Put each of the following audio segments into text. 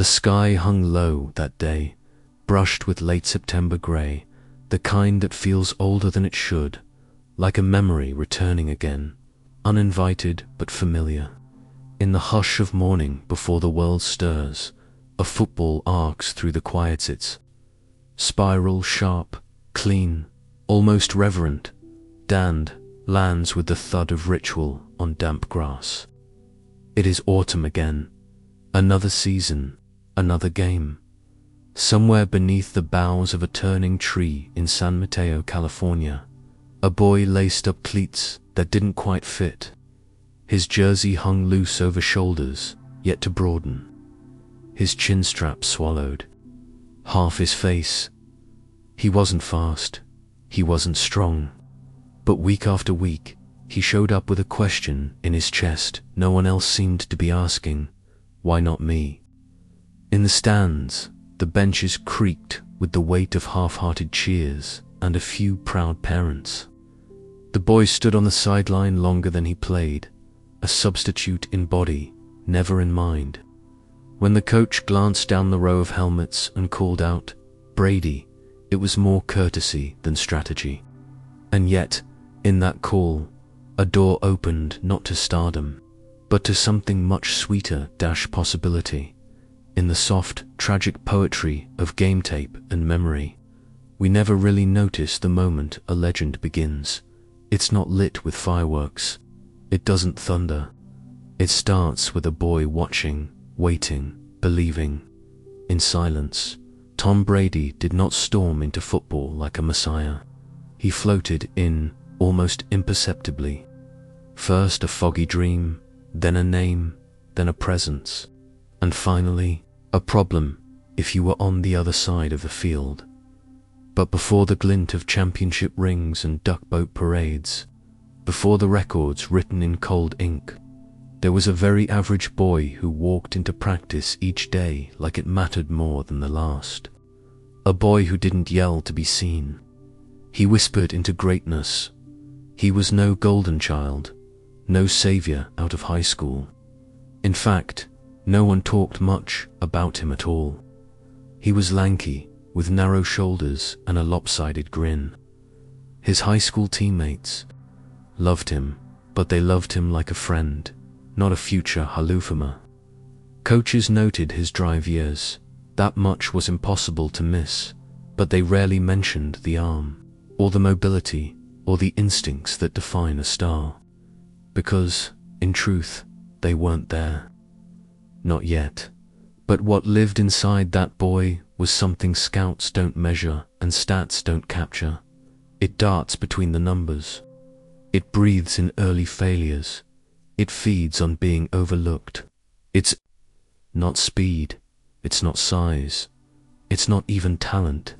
The sky hung low that day, brushed with late September grey, the kind that feels older than it should, like a memory returning again, uninvited but familiar. In the hush of morning before the world stirs, a football arcs through the quietits. Spiral, sharp, clean, almost reverent, Dand lands with the thud of ritual on damp grass. It is autumn again, another season, another game. Somewhere beneath the boughs of a turning tree in San Mateo, California, a boy laced up cleats that didn't quite fit. His jersey hung loose over shoulders, yet to broaden. His chin strap swallowed. Half his face. He wasn't fast. He wasn't strong. But week after week, he showed up with a question in his chest no one else seemed to be asking. Why not me? In the stands, the benches creaked with the weight of half-hearted cheers and a few proud parents. The boy stood on the sideline longer than he played, a substitute in body, never in mind. When the coach glanced down the row of helmets and called out, "Brady," it was more courtesy than strategy. And yet, in that call, a door opened not to stardom, but to something much sweeter - possibility. In the soft, tragic poetry of game tape and memory, we never really notice the moment a legend begins. It's not lit with fireworks. It doesn't thunder. It starts with a boy watching, waiting, believing. In silence, Tom Brady did not storm into football like a messiah. He floated in, almost imperceptibly. First a foggy dream, then a name, then a presence, and finally, a problem if you were on the other side of the field. But before the glint of championship rings and duck boat parades, before the records written in cold ink, there was a very average boy who walked into practice each day like it mattered more than the last. A boy who didn't yell to be seen. He whispered into greatness. He was no golden child, no savior out of high school. In fact, no one talked much about him at all. He was lanky, with narrow shoulders and a lopsided grin. His high school teammates loved him, but they loved him like a friend, not a future Hall of Famer. Coaches noted his drive years. That much was impossible to miss, but they rarely mentioned the arm, or the mobility, or the instincts that define a star. Because, in truth, they weren't there. Not yet. But what lived inside that boy was something scouts don't measure and stats don't capture. It darts between the numbers. It breathes in early failures. It feeds on being overlooked. It's not speed. It's not size. It's not even talent.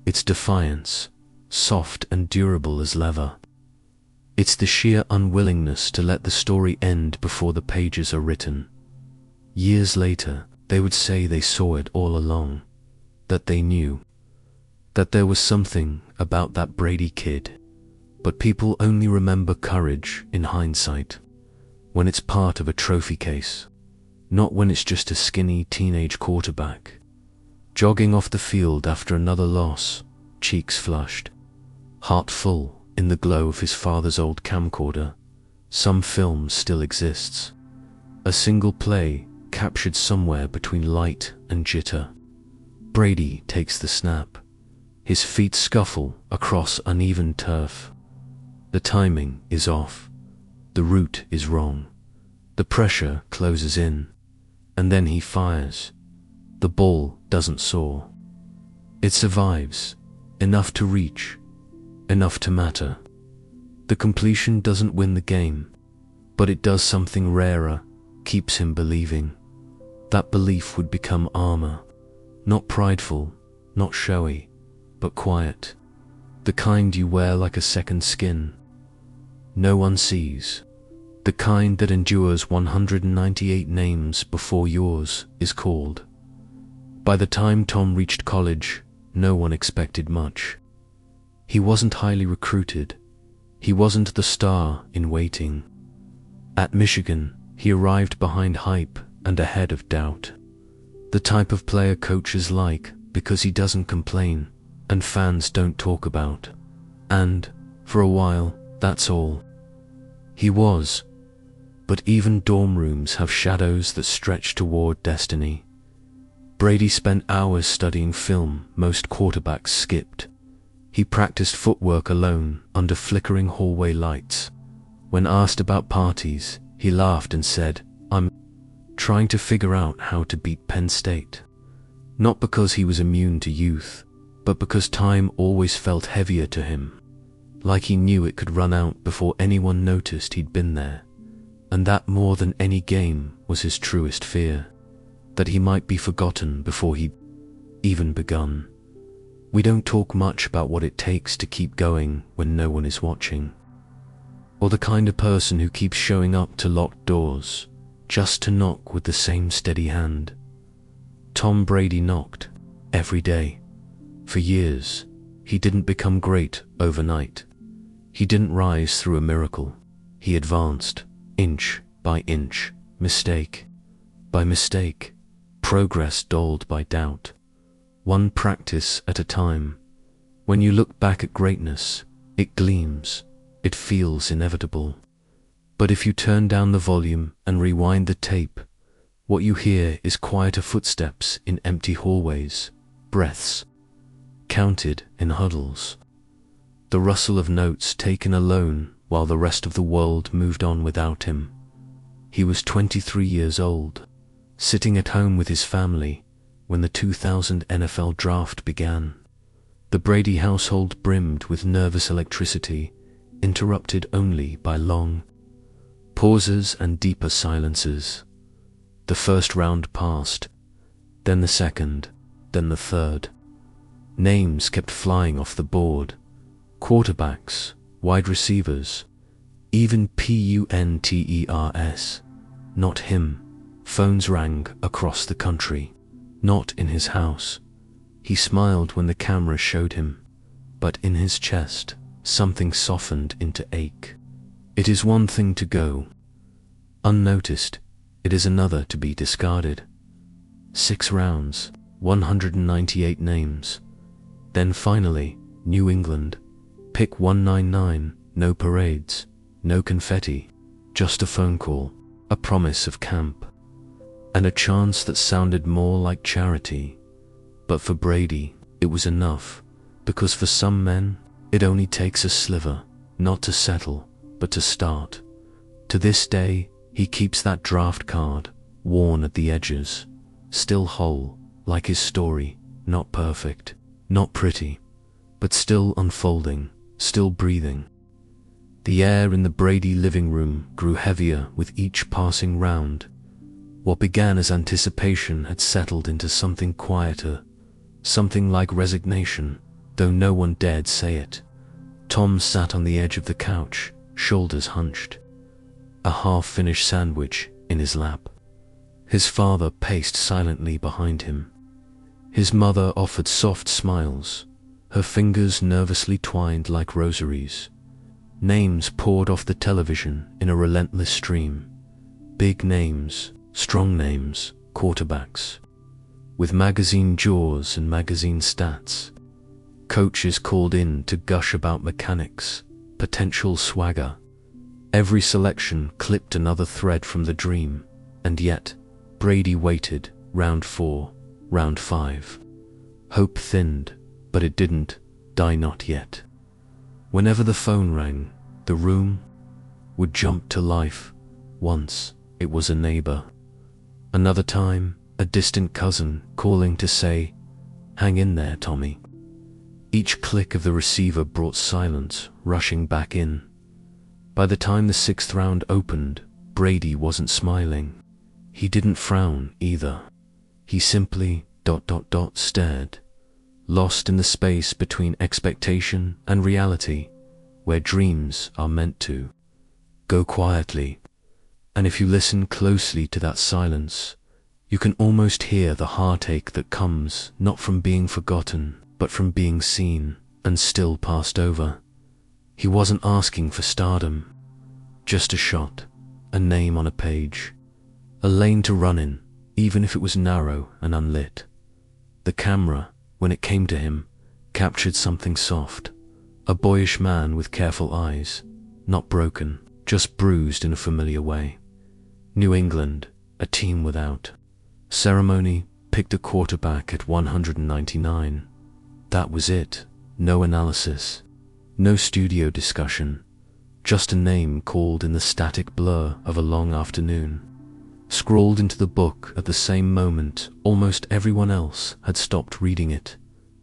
It's defiance, soft and durable as leather. It's the sheer unwillingness to let the story end before the pages are written. Years later, they would say they saw it all along, that they knew, that there was something about that Brady kid. But people only remember courage in hindsight, when it's part of a trophy case, not when it's just a skinny teenage quarterback, jogging off the field after another loss, cheeks flushed, heart full in the glow of his father's old camcorder. Some film still exists, a single play captured somewhere between light and jitter. Brady takes the snap. His feet scuffle across uneven turf. The timing is off. The route is wrong. The pressure closes in. And then he fires. The ball doesn't soar. It survives, enough to reach, enough to matter. The completion doesn't win the game, but it does something rarer, keeps him believing. That belief would become armor, not prideful, not showy, but quiet, the kind you wear like a second skin. No one sees, the kind that endures 198 names before yours is called. By the time Tom reached college, no one expected much. He wasn't highly recruited. He wasn't the star in waiting. At Michigan, he arrived behind hype and ahead of doubt. The type of player coaches like because he doesn't complain and fans don't talk about. And, for a while, that's all he was. But even dorm rooms have shadows that stretch toward destiny. Brady spent hours studying film most quarterbacks skipped. He practiced footwork alone under flickering hallway lights. When asked about parties, he laughed and said, "I'm trying to figure out how to beat Penn State." Not because he was immune to youth, but because time always felt heavier to him. Like he knew it could run out before anyone noticed he'd been there. And that more than any game was his truest fear. That he might be forgotten before he'd even begun. We don't talk much about what it takes to keep going when no one is watching. Or the kind of person who keeps showing up to locked doors, just to knock with the same steady hand. Tom Brady knocked, every day. For years, he didn't become great overnight. He didn't rise through a miracle. He advanced, inch by inch, mistake by mistake, progress dulled by doubt. One practice at a time. When you look back at greatness, it gleams, it feels inevitable. But if you turn down the volume and rewind the tape, what you hear is quieter footsteps in empty hallways, breaths counted in huddles. The rustle of notes taken alone while the rest of the world moved on without him. He was 23 years old, sitting at home with his family when the 2000 NFL draft began. The Brady household brimmed with nervous electricity, interrupted only by long pauses and deeper silences. The first round passed, then the second, then the third. Names kept flying off the board. Quarterbacks, wide receivers, even punters. Not him. Phones rang across the country. Not in his house. He smiled when the camera showed him, but in his chest, something softened into ache. It is one thing to go unnoticed, it is another to be discarded. 6 rounds, 198 names. Then finally, New England. Pick 199, no parades, no confetti, just a phone call, a promise of camp, and a chance that sounded more like charity. But for Brady, it was enough, because for some men, it only takes a sliver, not to settle, but to start. To this day, he keeps that draft card, worn at the edges, still whole, like his story, not perfect, not pretty, but still unfolding, still breathing. The air in the Brady living room grew heavier with each passing round. What began as anticipation had settled into something quieter, something like resignation, though no one dared say it. Tom sat on the edge of the couch, shoulders hunched, a half-finished sandwich in his lap. His father paced silently behind him. His mother offered soft smiles, her fingers nervously twined like rosaries. Names poured off the television in a relentless stream. Big names, strong names, quarterbacks, with magazine jaws and magazine stats. Coaches called in to gush about mechanics, potential swagger. Every selection clipped another thread from the dream, and yet, Brady waited, round 4, round 5. Hope thinned, but it didn't die not yet. Whenever the phone rang, the room would jump to life. Once, it was a neighbor. Another time, a distant cousin calling to say, "Hang in there, Tommy." Each click of the receiver brought silence rushing back in. By the time the 6th round opened, Brady wasn't smiling. He didn't frown either. He simply ... stared, lost in the space between expectation and reality, where dreams are meant to go quietly. And if you listen closely to that silence, you can almost hear the heartache that comes not from being forgotten, but from being seen and still passed over. He wasn't asking for stardom, just a shot, a name on a page, a lane to run in, even if it was narrow and unlit. The camera, when it came to him, captured something soft, a boyish man with careful eyes, not broken, just bruised in a familiar way. New England, a team without ceremony, picked a quarterback at 199. That was it. No analysis, no studio discussion, just a name called in the static blur of a long afternoon. Scrawled into the book at the same moment almost everyone else had stopped reading it.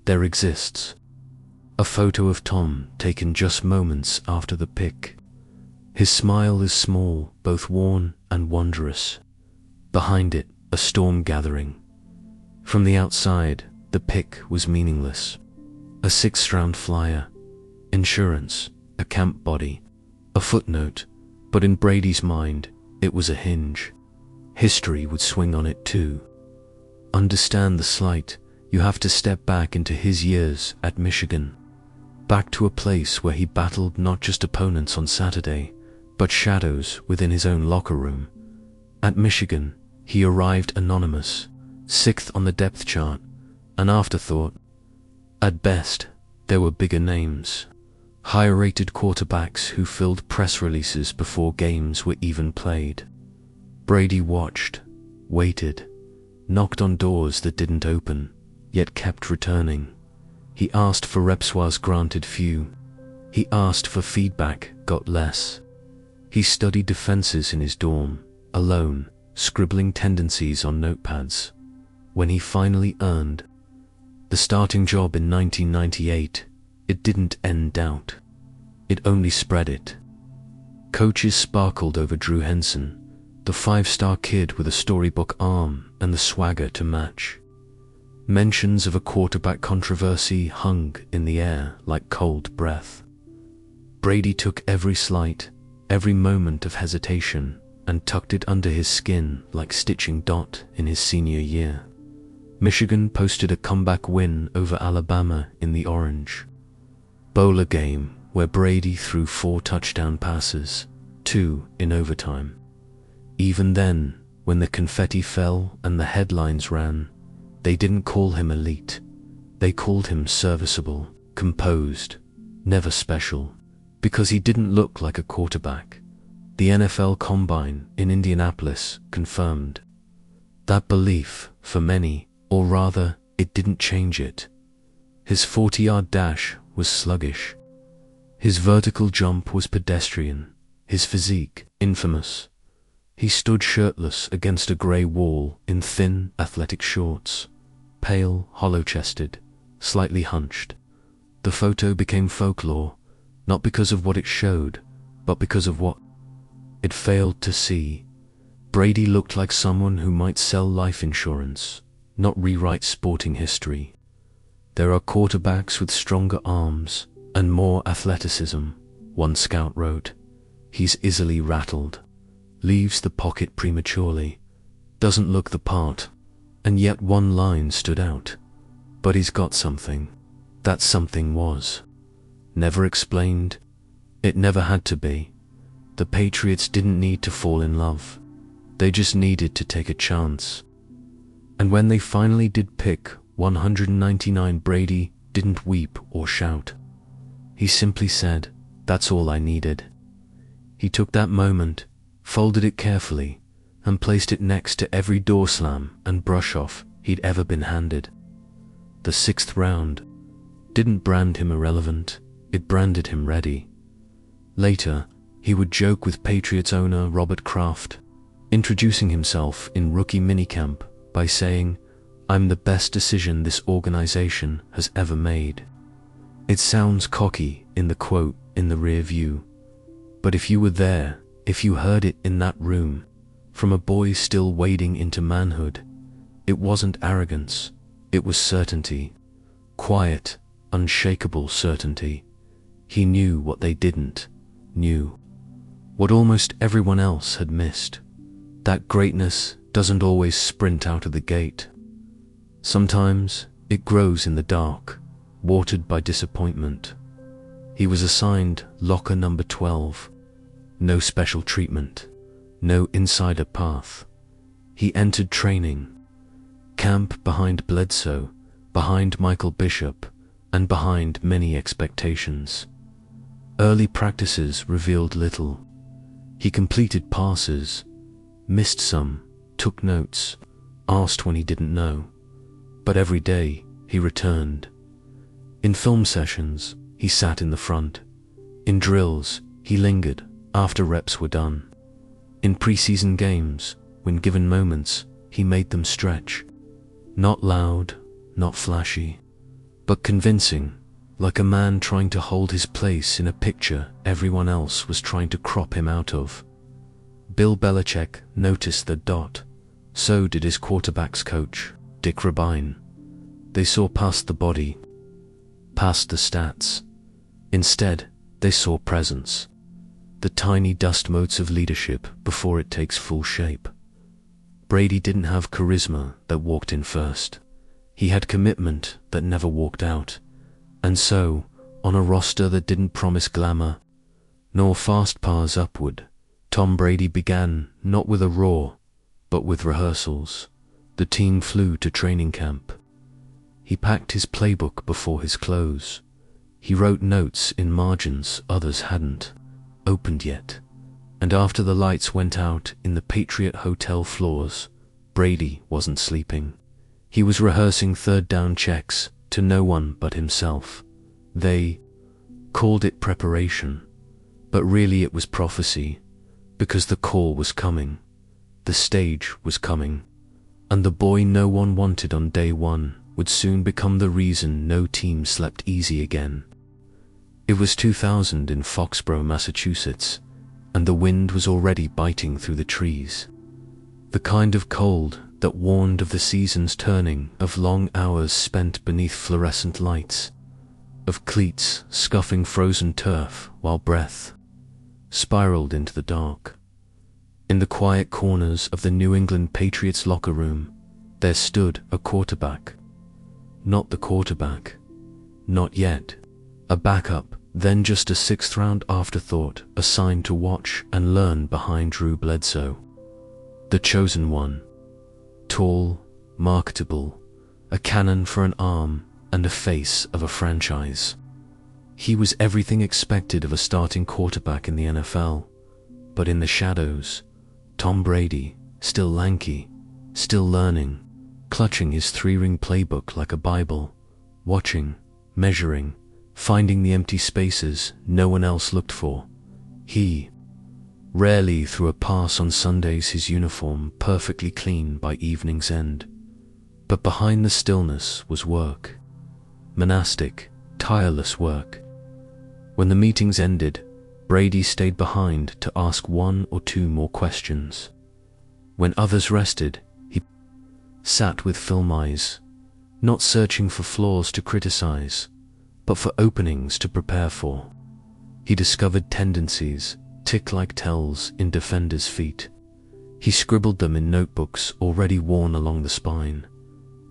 There exists a photo of Tom taken just moments after the pick. His smile is small, both worn and wondrous. Behind it, a storm gathering. From the outside, the pick was meaningless. A sixth-round flyer, insurance, a camp body, a footnote, but in Brady's mind, it was a hinge. History would swing on it too. Understand the slight, you have to step back into his years at Michigan. Back to a place where he battled not just opponents on Saturday, but shadows within his own locker room. At Michigan, he arrived anonymous, sixth on the depth chart, an afterthought. At best, there were bigger names, higher-rated quarterbacks who filled press releases before games were even played. Brady watched, waited, knocked on doors that didn't open, yet kept returning. He asked for reps, was granted few. He asked for feedback, got less. He studied defenses in his dorm, alone, scribbling tendencies on notepads. When he finally earned the starting job in 1998, it didn't end doubt. It only spread it. Coaches sparkled over Drew Henson, the five-star kid with a storybook arm and the swagger to match. Mentions of a quarterback controversy hung in the air like cold breath. Brady took every slight, every moment of hesitation, and tucked it under his skin like stitching dot in his senior year. Michigan posted a comeback win over Alabama in the orange bowler game where Brady threw 4 touchdown passes, 2 in overtime. Even then, when the confetti fell and the headlines ran, they didn't call him elite. They called him serviceable, composed, never special, because he didn't look like a quarterback. The NFL Combine in Indianapolis confirmed that belief for many, or rather, it didn't change it. His 40-yard dash was sluggish. His vertical jump was pedestrian, his physique infamous. He stood shirtless against a grey wall in thin, athletic shorts, pale, hollow-chested, slightly hunched. The photo became folklore, not because of what it showed, but because of what it failed to see. Brady looked like someone who might sell life insurance, not rewrite sporting history. There are quarterbacks with stronger arms and more athleticism, one scout wrote. He's easily rattled, leaves the pocket prematurely, doesn't look the part, and yet one line stood out. But he's got something. That something was never explained. It never had to be. The Patriots didn't need to fall in love. They just needed to take a chance. And when they finally did pick 199, Brady didn't weep or shout. He simply said, "That's all I needed." He took that moment, folded it carefully, and placed it next to every door slam and brush-off he'd ever been handed. The 6th round didn't brand him irrelevant, it branded him ready. Later, he would joke with Patriots owner Robert Kraft, introducing himself in rookie minicamp by saying, "I'm the best decision this organization has ever made." It sounds cocky in the quote in the rear view, but if you were there, if you heard it in that room, from a boy still wading into manhood, it wasn't arrogance, it was certainty. Quiet, unshakable certainty. He knew what they didn't, knew what almost everyone else had missed. That greatness doesn't always sprint out of the gate. Sometimes it grows in the dark, watered by disappointment. He was assigned locker number 12. No special treatment, no insider path. He entered training camp behind Bledsoe, behind Michael Bishop, and behind many expectations. Early practices revealed little. He completed passes, missed some, took notes, asked when he didn't know. But every day he returned. In film sessions, he sat in the front. In drills, he lingered after reps were done. In preseason games, when given moments, he made them stretch. Not loud, not flashy, but convincing, like a man trying to hold his place in a picture everyone else was trying to crop him out of. Bill Belichick noticed the dot. So did his quarterback's coach, Dick Rabine. They saw past the body, past the stats. Instead, they saw presence. The tiny dust motes of leadership before it takes full shape. Brady didn't have charisma that walked in first. He had commitment that never walked out. And so, on a roster that didn't promise glamour, nor fast paths upward, Tom Brady began not with a roar, but with rehearsals. The team flew to training camp. He packed his playbook before his close. He wrote notes in margins others hadn't opened yet. And after the lights went out in the Patriot Hotel floors, Brady wasn't sleeping. He was rehearsing third down checks to no one but himself. They called it preparation, but really it was prophecy, because the call was coming, the stage was coming, and the boy no one wanted on day one would soon become the reason no team slept easy again. It was 2000 in Foxborough, Massachusetts, and the wind was already biting through the trees. The kind of cold that warned of the season's turning, of long hours spent beneath fluorescent lights, of cleats scuffing frozen turf while breath spiraled into the dark. In the quiet corners of the New England Patriots locker room, there stood a quarterback. Not the quarterback. Not yet. A backup, then just a sixth-round afterthought assigned to watch and learn behind Drew Bledsoe. The chosen one. Tall, marketable, a cannon for an arm and a face of a franchise. He was everything expected of a starting quarterback in the NFL, but in the shadows, Tom Brady, still lanky, still learning, clutching his three-ring playbook like a Bible, watching, measuring, finding the empty spaces no one else looked for. He rarely threw a pass on Sundays, his uniform perfectly clean by evening's end. But behind the stillness was work. Monastic, tireless work. When the meetings ended, Brady stayed behind to ask one or two more questions. When others rested, he sat with film eyes, not searching for flaws to criticize, but for openings to prepare for. He discovered tendencies, tick-like tells in defenders' feet. He scribbled them in notebooks already worn along the spine.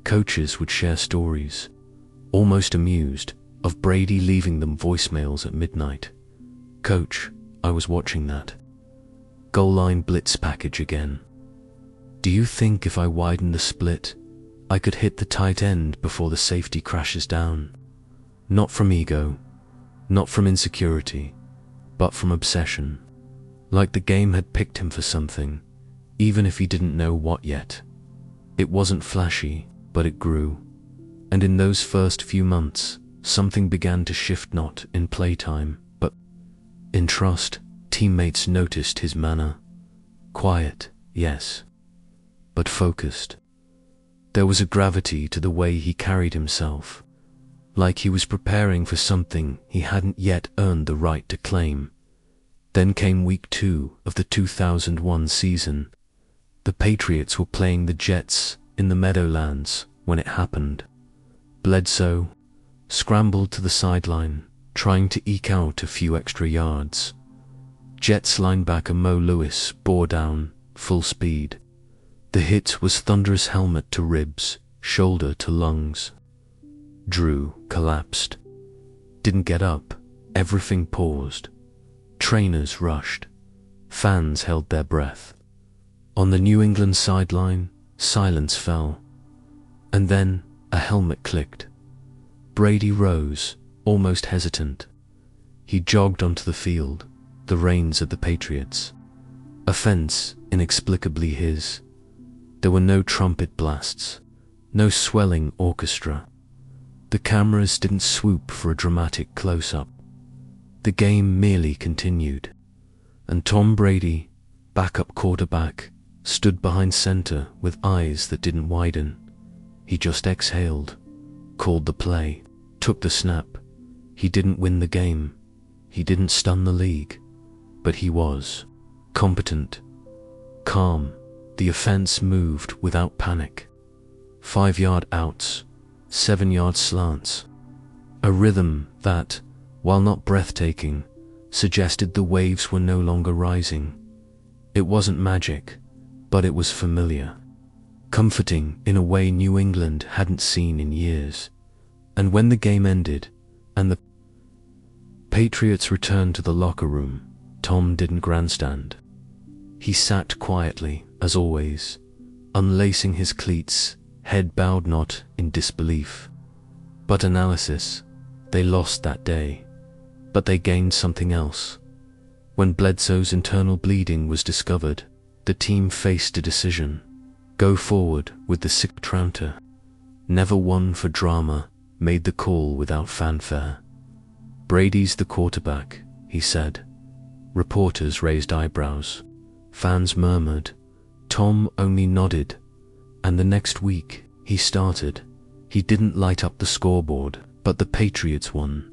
Coaches would share stories, almost amused, of Brady leaving them voicemails at midnight. "Coach, I was watching that goal line blitz package again. Do you think if I widen the split, I could hit the tight end before the safety crashes down?" Not from ego, not from insecurity, but from obsession. Like the game had picked him for something, even if he didn't know what yet. It wasn't flashy, but it grew. And in those first few months, something began to shift, not in playtime, but in trust. Teammates noticed his manner. Quiet, yes, but focused. There was a gravity to the way he carried himself, like he was preparing for something he hadn't yet earned the right to claim. Then came week 2 of the 2001 season. The Patriots were playing the Jets in the Meadowlands when it happened. Bledsoe scrambled to the sideline, trying to eke out a few extra yards. Jets linebacker Mo Lewis bore down, full speed. The hit was thunderous, helmet to ribs, shoulder to lungs. Drew collapsed. Didn't get up. Everything paused. Trainers rushed. Fans held their breath. On the New England sideline, silence fell. And then a helmet clicked. Brady rose, almost hesitant. He jogged onto the field, the reins of the Patriots. Offense inexplicably his. There were no trumpet blasts, no swelling orchestra. The cameras didn't swoop for a dramatic close-up. The game merely continued. And Tom Brady, backup quarterback, stood behind center with eyes that didn't widen. He just exhaled, called the play, took the snap. He didn't win the game. He didn't stun the league. But he was competent, calm. The offense moved without panic. 5-yard outs, 7-yard slants. A rhythm that, while not breathtaking, suggested the waves were no longer rising. It wasn't magic, but it was familiar. Comforting in a way New England hadn't seen in years. And when the game ended, and the Patriots returned to the locker room, Tom didn't grandstand. He sat quietly, as always, unlacing his cleats, head bowed not in disbelief. But analysis, they lost that day. But they gained something else. When Bledsoe's internal bleeding was discovered, the team faced a decision. Go forward with the sick Tranter. Never one for drama, made the call without fanfare. Brady's the quarterback, he said. Reporters raised eyebrows. Fans murmured. Tom only nodded. And the next week, he started. He didn't light up the scoreboard, but the Patriots won.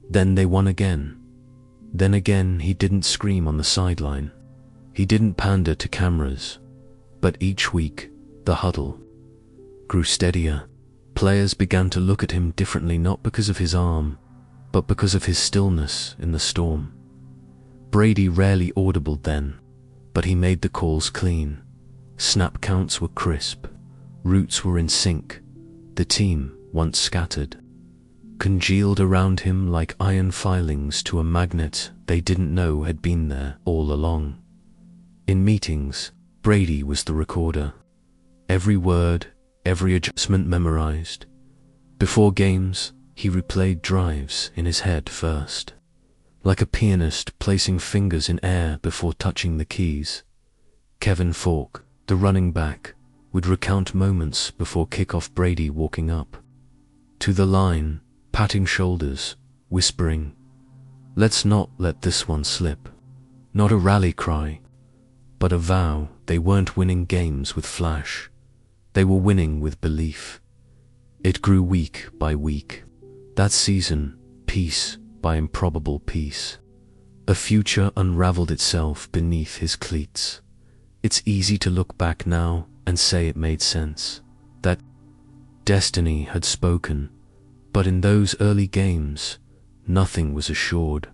Then they won again. Then again he didn't scream on the sideline. He didn't pander to cameras. But each week, the huddle grew steadier. Players began to look at him differently, not because of his arm, but because of his stillness in the storm. Brady rarely audible then, but he made the calls clean. Snap counts were crisp. Routes were in sync. The team, once scattered, congealed around him like iron filings to a magnet they didn't know had been there all along. In meetings, Brady was the recorder. Every word, every adjustment memorized. Before games, he replayed drives in his head first, like a pianist placing fingers in air before touching the keys. Kevin Falk, the running back, would recount moments before kickoff. Brady walking up to the line, patting shoulders, whispering, "Let's not let this one slip." Not a rally cry, but a vow. They weren't winning games with flash. They were winning with belief. It grew week by week. That season, piece by improbable piece. A future unraveled itself beneath his cleats. It's easy to look back now and say it made sense, that destiny had spoken, but in those early games, nothing was assured.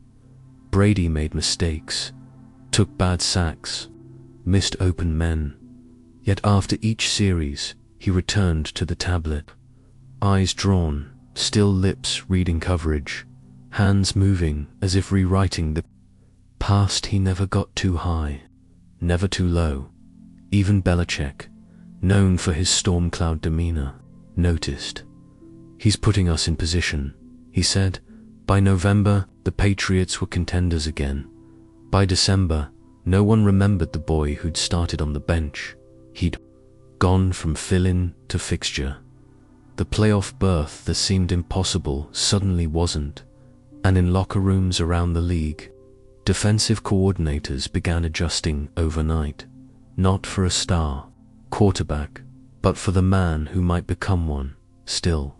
Brady made mistakes, took bad sacks, missed open men. Yet after each series, he returned to the tablet. Eyes drawn, still lips reading coverage, hands moving as if rewriting the past. He never got too high, never too low. Even Belichick, known for his storm cloud demeanor, noticed. "He's putting us in position," he said. By November, the Patriots were contenders again. By December, no one remembered the boy who'd started on the bench. He'd gone from fill-in to fixture. The playoff berth that seemed impossible suddenly wasn't, and in locker rooms around the league, defensive coordinators began adjusting overnight, not for a star quarterback, but for the man who might become one. Still,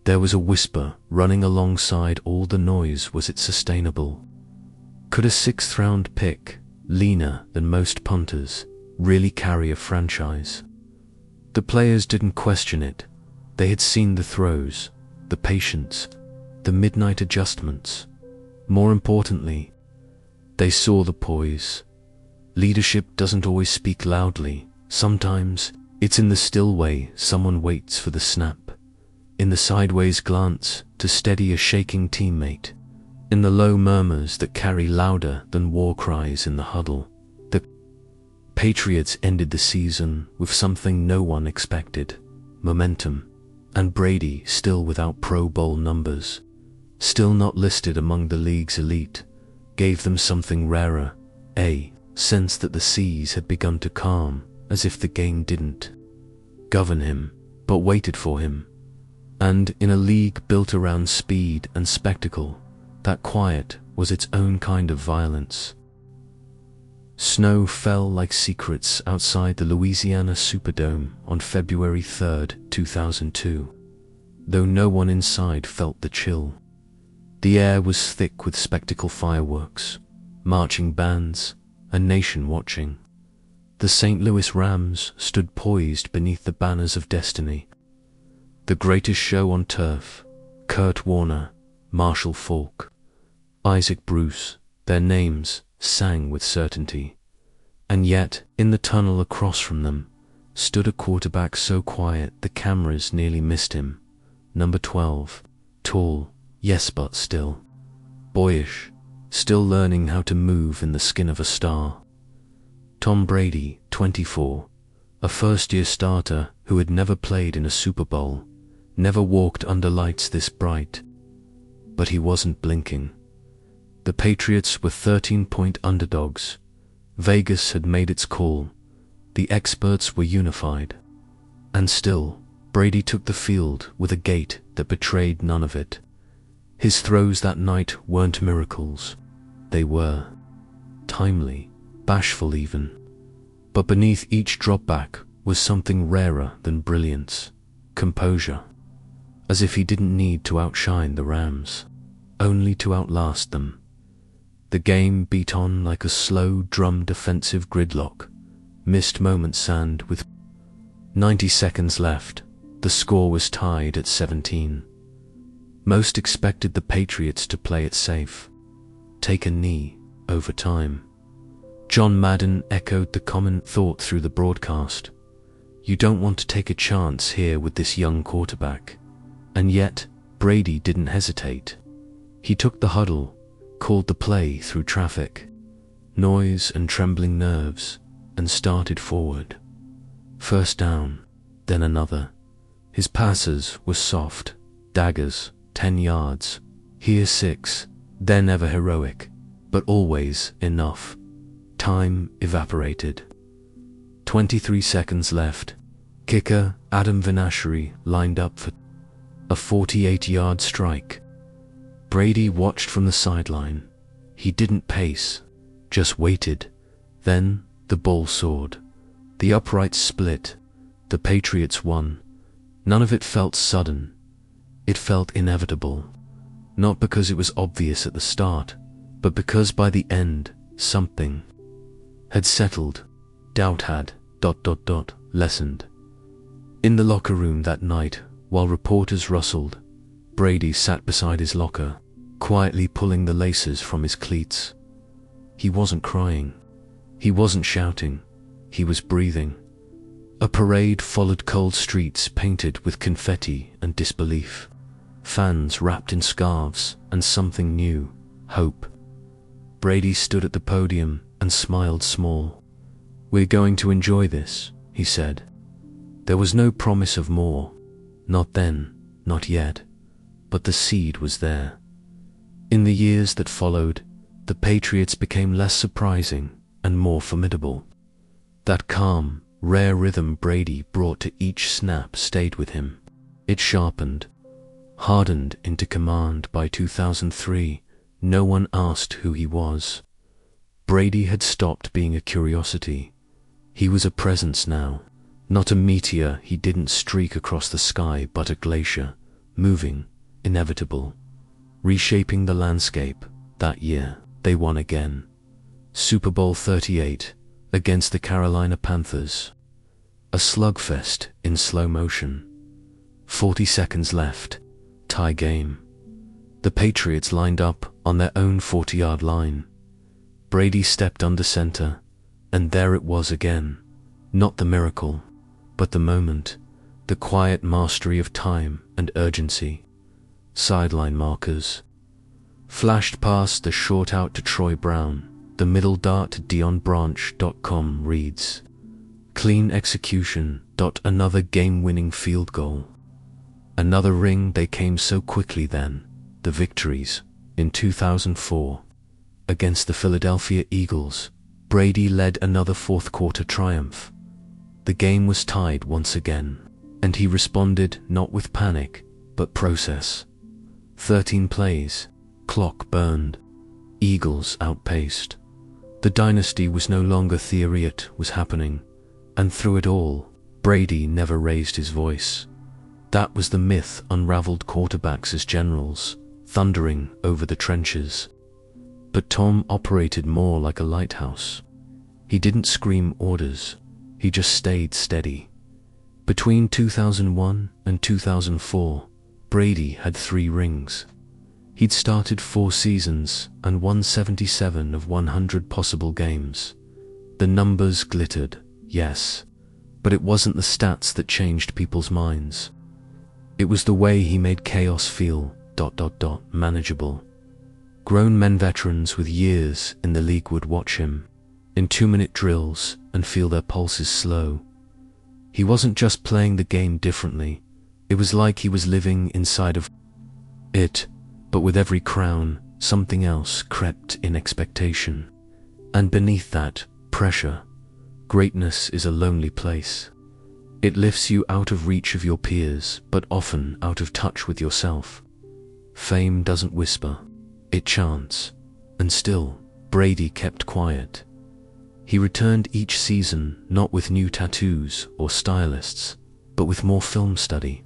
there was a whisper running alongside all the noise. Was it sustainable? Could a 6th-round pick, leaner than most punters, really carry a franchise? The players didn't question it. They had seen the throws, the patience, the midnight adjustments. More importantly, they saw the poise. Leadership doesn't always speak loudly. Sometimes it's in the still way someone waits for the snap, in the sideways glance to steady a shaking teammate, in the low murmurs that carry louder than war cries in the huddle. The Patriots ended the season with something no one expected: momentum. And Brady, still without Pro Bowl numbers, still not listed among the league's elite, gave them something rarer: a sense that the seas had begun to calm, as if the game didn't govern him, but waited for him. And in a league built around speed and spectacle, that quiet was its own kind of violence. Snow fell like secrets outside the Louisiana Superdome on February 3, 2002, though no one inside felt the chill. The air was thick with spectacle fireworks, marching bands, a nation watching. The St. Louis Rams stood poised beneath the banners of destiny. The greatest show on turf: Kurt Warner, Marshall Faulk, Isaac Bruce, their names sang with certainty. And yet, in the tunnel across from them, stood a quarterback so quiet the cameras nearly missed him. Number 12, tall, yes, but still boyish, still learning how to move in the skin of a star. Tom Brady, 24, a first-year starter who had never played in a Super Bowl, never walked under lights this bright. But he wasn't blinking. The Patriots were 13-point underdogs. Vegas had made its call. The experts were unified. And still, Brady took the field with a gait that betrayed none of it. His throws that night weren't miracles. They were timely, bashful even. But beneath each dropback was something rarer than brilliance: composure. As if he didn't need to outshine the Rams, only to outlast them. The game beat on like a slow drum defensive gridlock, missed moments sand with 90 seconds left. The score was tied at 17. Most expected the Patriots to play it safe, take a knee over time. John Madden echoed the common thought through the broadcast: you don't want to take a chance here with this young quarterback. And yet, Brady didn't hesitate. He took the huddle, called the play through traffic, noise and trembling nerves, and started forward. First down, then another. His passes were soft, daggers, 10 yards, here 6, then ever heroic, but always enough. Time evaporated. 23 seconds left. Kicker Adam Vinatieri lined up for a 48-yard strike. Brady watched from the sideline. He didn't pace, just waited. Then the ball soared. The uprights split. The Patriots won. None of it felt sudden. It felt inevitable. Not because it was obvious at the start, but because by the end, something had settled. Doubt had, lessened. In the locker room that night, while reporters rustled, Brady sat beside his locker, quietly pulling the laces from his cleats. He wasn't crying. He wasn't shouting. He was breathing. A parade followed cold streets painted with confetti and disbelief. Fans wrapped in scarves and something new: hope. Brady stood at the podium and smiled small. "We're going to enjoy this," he said. There was no promise of more. Not then, not yet. But the seed was there. In the years that followed, the Patriots became less surprising and more formidable. That calm, rare rhythm Brady brought to each snap stayed with him. It sharpened, hardened into command. By 2003, no one asked who he was. Brady had stopped being a curiosity. He was a presence now. Not a meteor he didn't streak across the sky, but a glacier, moving, inevitable, reshaping the landscape. That year, they won again. Super Bowl 38, against the Carolina Panthers. A slugfest in slow motion. 40 seconds left, tie game. The Patriots lined up on their own 40-yard line. Brady stepped under center, and there it was again. Not the miracle, but the moment, the quiet mastery of time and urgency. Sideline markers flashed past the short out to Troy Brown. The middle dart DionBranch.com reads, "Clean execution. Another game-winning field goal. Another ring. They came so quickly then. The victories. In 2004. Against the Philadelphia Eagles, Brady led another fourth-quarter triumph. The game was tied once again, and he responded not with panic, but process. 13 plays. Clock burned. Eagles outpaced. The dynasty was no longer theory, it was happening. And through it all, Brady never raised his voice. That was the myth unraveled, quarterbacks as generals, thundering over the trenches. But Tom operated more like a lighthouse. He didn't scream orders, he just stayed steady. Between 2001 and 2004, Brady had 3 rings. He'd started 4 seasons and won 77 of 100 possible games. The numbers glittered, yes, but it wasn't the stats that changed people's minds. It was the way he made chaos feel manageable. Grown men, veterans with years in the league, would watch him in 2-minute drills and feel their pulses slow. He wasn't just playing the game differently, it was like he was living inside of it. But with every crown, something else crept in: expectation. And beneath that, pressure. Greatness is a lonely place. It lifts you out of reach of your peers, but often out of touch with yourself. Fame doesn't whisper, it chants. And still, Brady kept quiet. He returned each season, not with new tattoos or stylists, but with more film study.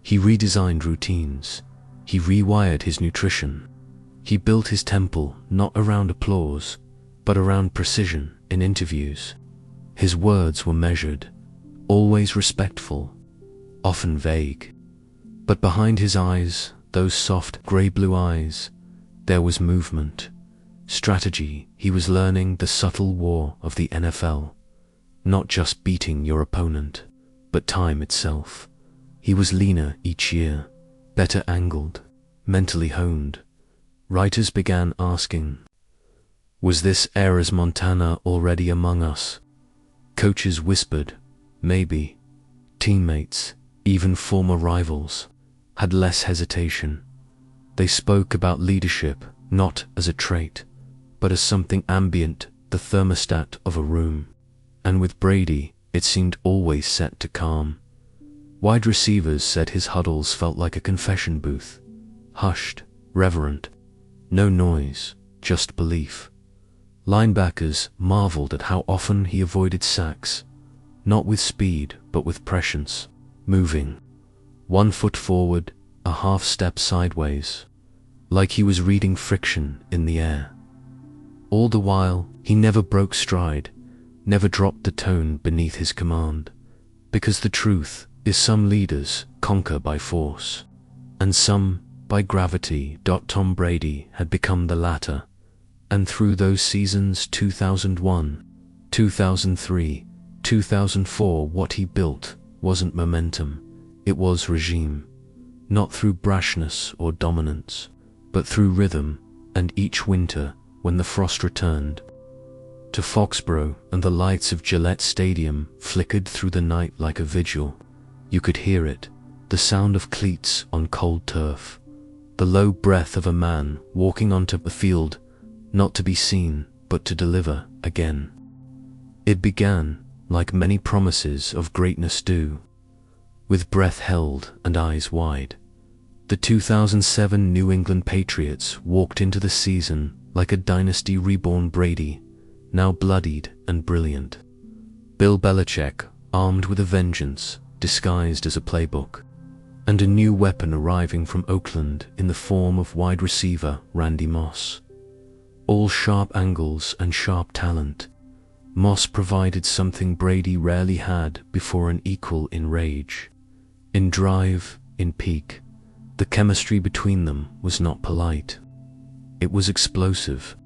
He redesigned routines. He rewired his nutrition. He built his temple not around applause, but around precision in interviews. His words were measured, always respectful, often vague. But behind his eyes, those soft grey-blue eyes, there was movement, strategy. He was learning the subtle war of the NFL, not just beating your opponent, but time itself. He was leaner each year, better angled, mentally honed. Writers began asking, was this era's Montana already among us? Coaches whispered, maybe. Teammates, even former rivals, had less hesitation. They spoke about leadership not as a trait, but as something ambient, the thermostat of a room. And with Brady, it seemed always set to calm. Wide receivers said his huddles felt like a confession booth. Hushed, reverent. No noise, just belief. Linebackers marveled at how often he avoided sacks, not with speed, but with prescience, moving 1 foot forward, a half step sideways, like he was reading friction in the air. All the while, he never broke stride, never dropped the tone beneath his command, because the truth is some leaders conquer by force, and some by gravity. Tom Brady had become the latter, and through those seasons 2001, 2003, 2004, what he built wasn't momentum, it was regime, not through brashness or dominance, but through rhythm. And each winter, when the frost returned to Foxborough and the lights of Gillette Stadium flickered through the night like a vigil, you could hear it, the sound of cleats on cold turf, the low breath of a man walking onto the field, not to be seen, but to deliver again. It began, like many promises of greatness do, with breath held and eyes wide. The 2007 New England Patriots walked into the season like a dynasty reborn. Brady, now bloodied and brilliant. Bill Belichick, armed with a vengeance, disguised as a playbook, and a new weapon arriving from Oakland in the form of wide receiver Randy Moss. All sharp angles and sharp talent. Moss provided something Brady rarely had before: an equal in rage, in drive, in peak. The chemistry between them was not polite. It was explosive.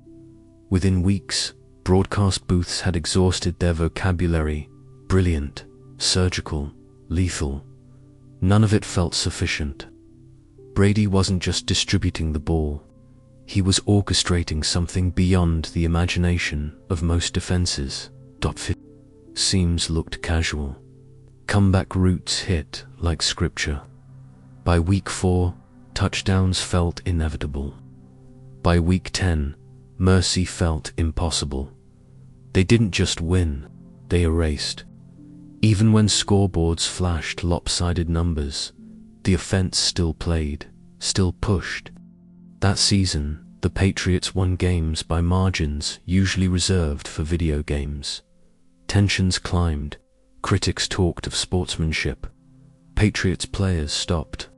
Within weeks, broadcast booths had exhausted their vocabulary. Brilliant, surgical, lethal. None of it felt sufficient. Brady wasn't just distributing the ball. He was orchestrating something beyond the imagination of most defenses. Seams looked casual. Comeback routes hit like scripture. By week 4, touchdowns felt inevitable. By week 10, mercy felt impossible. They didn't just win, they erased. Even when scoreboards flashed lopsided numbers, the offense still played, still pushed. That season, the Patriots won games by margins usually reserved for video games. Tensions climbed. Critics talked of sportsmanship. Patriots players stopped.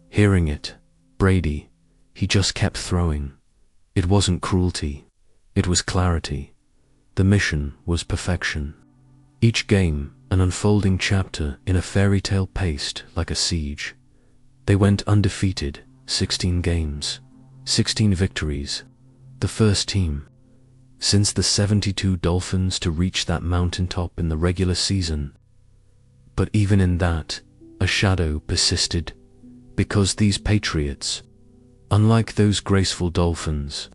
Hearing it, Brady, he just kept throwing. It wasn't cruelty. It was clarity. The mission was perfection. Each game, an unfolding chapter in a fairy tale paced like a siege. They went undefeated, 16 games, 16 victories. The first team since the '72 Dolphins to reach that mountaintop in the regular season. But even in that, a shadow persisted, because these Patriots, unlike those graceful Dolphins,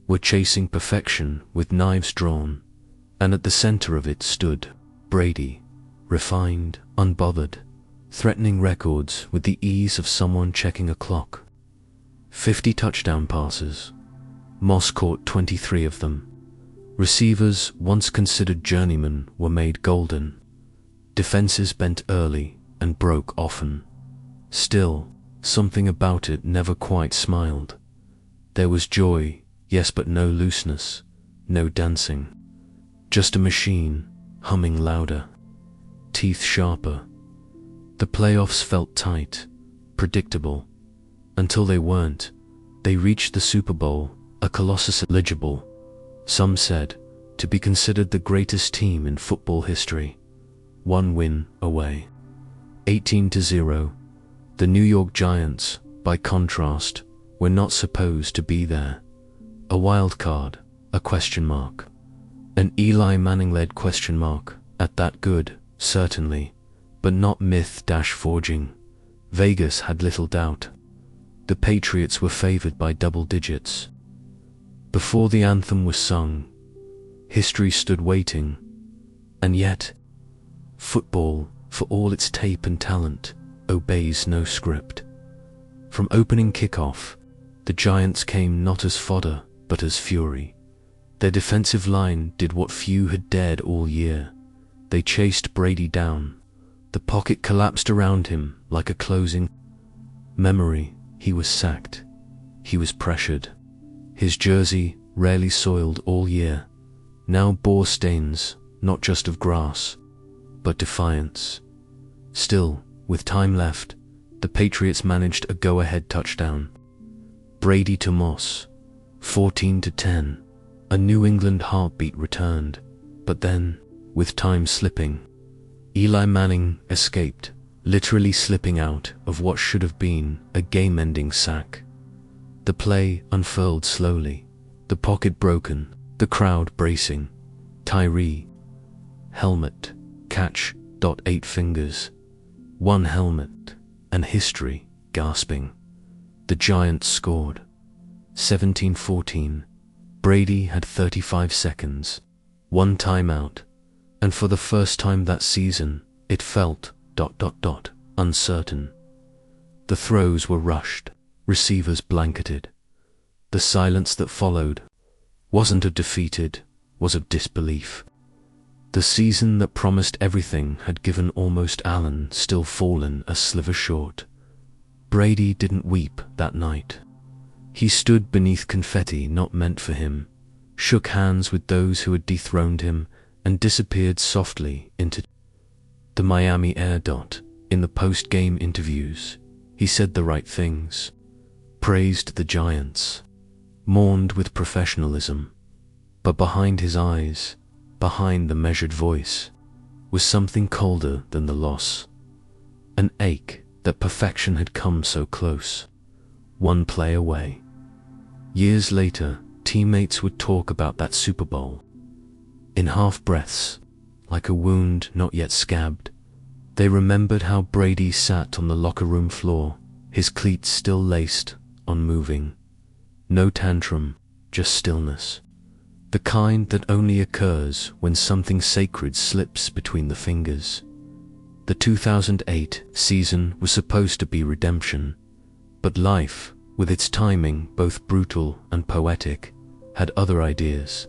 were chasing perfection with knives drawn, and at the center of it stood Brady, refined, unbothered, threatening records with the ease of someone checking a clock. 50 touchdown passes. Moss caught 23 of them. Receivers once considered journeymen were made golden. Defenses bent early and broke often. Still, something about it never quite smiled. There was joy, yes, but no looseness, no dancing. Just a machine, humming louder, teeth sharper. The playoffs felt tight, predictable. Until they weren't. They reached the Super Bowl, a colossus eligible, some said, to be considered the greatest team in football history. One win away. 18-0. The New York Giants, by contrast, were not supposed to be there. A wild card, a question mark. An Eli Manning-led question mark, at that good, certainly, but not myth-forging. Vegas had little doubt. The Patriots were favored by double digits. Before the anthem was sung, history stood waiting. And yet, football, for all its tape and talent, obeys no script. From opening kickoff, the Giants came not as fodder, but as fury. Their defensive line did what few had dared all year. They chased Brady down. The pocket collapsed around him like a closing memory. He was sacked. He was pressured. His jersey, rarely soiled all year, now bore stains, not just of grass, but defiance. Still, with time left, the Patriots managed a go-ahead touchdown. Brady to Moss, 14-10. A New England heartbeat returned, but then, with time slipping, Eli Manning escaped, literally slipping out of what should have been a game-ending sack. The play unfurled slowly, the pocket broken, the crowd bracing. Tyree, helmet, catch, 8 fingers. One helmet, and history, gasping. The Giants scored. 17-14. Brady had 35 seconds, one timeout, and for the first time that season, it felt ... uncertain. The throws were rushed, receivers blanketed. The silence that followed wasn't of defeated, was of disbelief. The season that promised everything had given almost Allen still fallen a sliver short. Brady didn't weep that night. He stood beneath confetti not meant for him, shook hands with those who had dethroned him, and disappeared softly into the Miami air. In the post-game interviews, he said the right things, praised the Giants, mourned with professionalism, but behind his eyes, behind the measured voice, was something colder than the loss, an ache that perfection had come so close, one play away. Years later, teammates would talk about that Super Bowl. In half-breaths, like a wound not yet scabbed, they remembered how Brady sat on the locker room floor, his cleats still laced, unmoving. No tantrum, just stillness. The kind that only occurs when something sacred slips between the fingers. The 2008 season was supposed to be redemption, but life, with its timing both brutal and poetic, had other ideas.